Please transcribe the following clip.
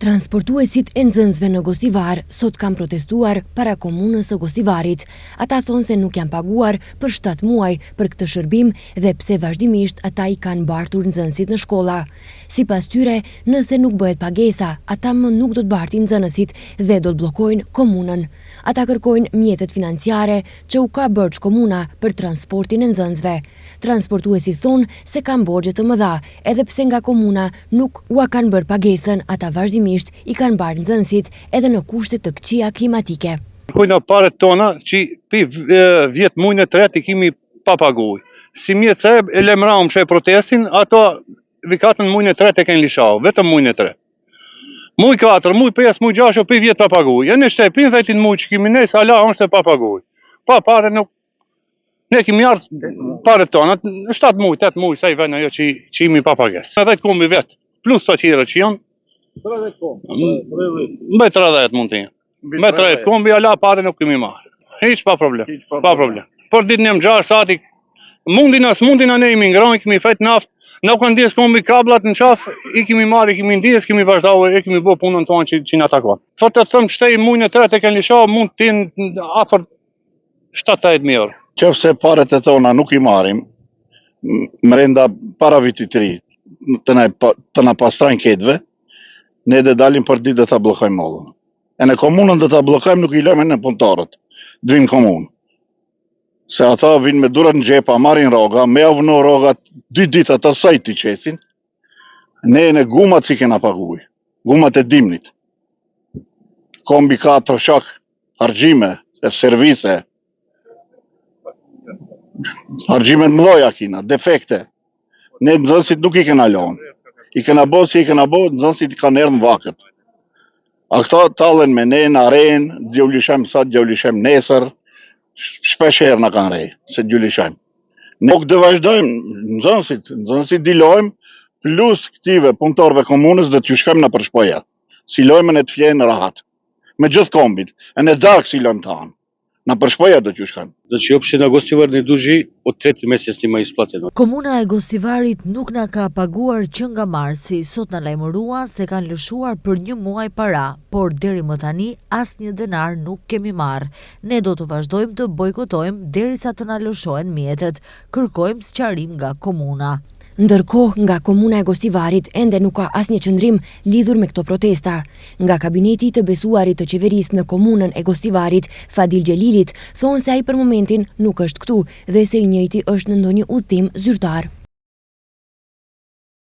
Transportuesit e nxënësve në Gostivar sot kanë protestuar para komunës së Gostivarit. Ata thonë se nuk janë paguar për 7 muaj për këtë shërbim dhe pse vazhdimisht ata i kanë bartur nxënësit në shkolla. Sipas tyre, nëse nuk bëhet pagesa, ata më nuk do të bartin nxënësit dhe do të bllokojnë komunën. Ata kërkojnë mjetet financiare që u ka bërë komuna për transportin e nxënësve. Transportuesit thonë se kanë borxhe të mëdha, edhe pse nga komuna nuk u kanë bërë pagesën, ata vazhdimisht i kanë barë nxënësit edhe në kushte të këqija klimatike. Kujna paret tona që pi 10 muajnë të tret i kemi pa paguar. Si mjet se e lemram që e protestin, ato vikatën muajnë të tret e kanë lishau, vetëm muajnë të tret. Muaj 4, muaj 5, muaj 6, pi 10 pa paguar. Ja në shtëpi 10 muaj që kemi ne, ala është pa paguar. Pa pare nuk ne kemi ardhë paret tona, 7 muaj, 8 muaj, sa i vjen ajo që jemi pa pagesë. 10 kombi vetë, plus të qire që janë. 30 kombi? Mbaj 30 mund të jenë. Mbaj 30 kombi, ala pare nuk kemi marrë. Hiç pa problem, pa problem. Por ditën e mëngjes sati, mundin ne imi ngrojnë, kemi fejt naftë, nuk kanë ndjes kombi kablat në qafë, i kemi marrë, i kemi ndjes, kemi vazhdojë, i kemi bë punën tonë që na takon. Sot të thëmë shtej muajin e tretë e kanë lisha, mund të jenë afër 70.000 euro. Qofse paret e tona nuk i marim, mrenda para vitit të ri, të na pastrajnë ketëve, ne dhe dalim për ditë dhe ta bllokojmë mollën. E në komunën dhe ta bllokojmë nuk i lëmë në punëtorët, dvinë komunë. Se ata vinë me durën në gjepa, marrin rroga, me avno rrogat 2 ditë ata sa i t'i qesin, ne në gumat si kena paguaj, gumat e dimnit. Kombi 4 shak, harxime, servise, harxhimet mëdha kina, defekte. Ne nxënësit nuk i kena lënë. I kena bo si i kena bo, nxënësit i kanë erdhë në vakët. A këta tallen me ne, në arejnë, djevlishem sot, djevlishem nesër, shpesh herë në kanë rejë, se djevlishem. Ne nuk dhe vazhdojmë, nxënësit dilojmë, plus këtive punëtorve komunës dhe t'ju shkojmë në përshpoja. Si lojmë në të fjenë rahat. Me gjithë kombit, e në darkë si lojmë të anë. Na përshpoja do t'ju shkan. Do që opshtina Gostivar në duxhi o tretër meses një ma i splatin. Komuna e Gostivarit nuk na ka paguar që nga marsi, sot na lajmërua se kanë lëshuar për 1 muaj para, por deri më tani asnjë denar nuk kemi marrë. Ne do të vazhdojmë të bojkotojmë derisa të na lëshohen mjetet. Kërkojmë sqarim nga komuna. Ndërkohë, nga komuna e Gostivarit ende nuk ka asnjë qëndrim lidhur me këto protesta. Nga kabineti të besuarit të qeverisë në komunën e Gostivarit, Fadil Gjelilit, thonë se ai për momentin nuk është këtu dhe se i njëjti është në ndonjë udhëtim zyrtar.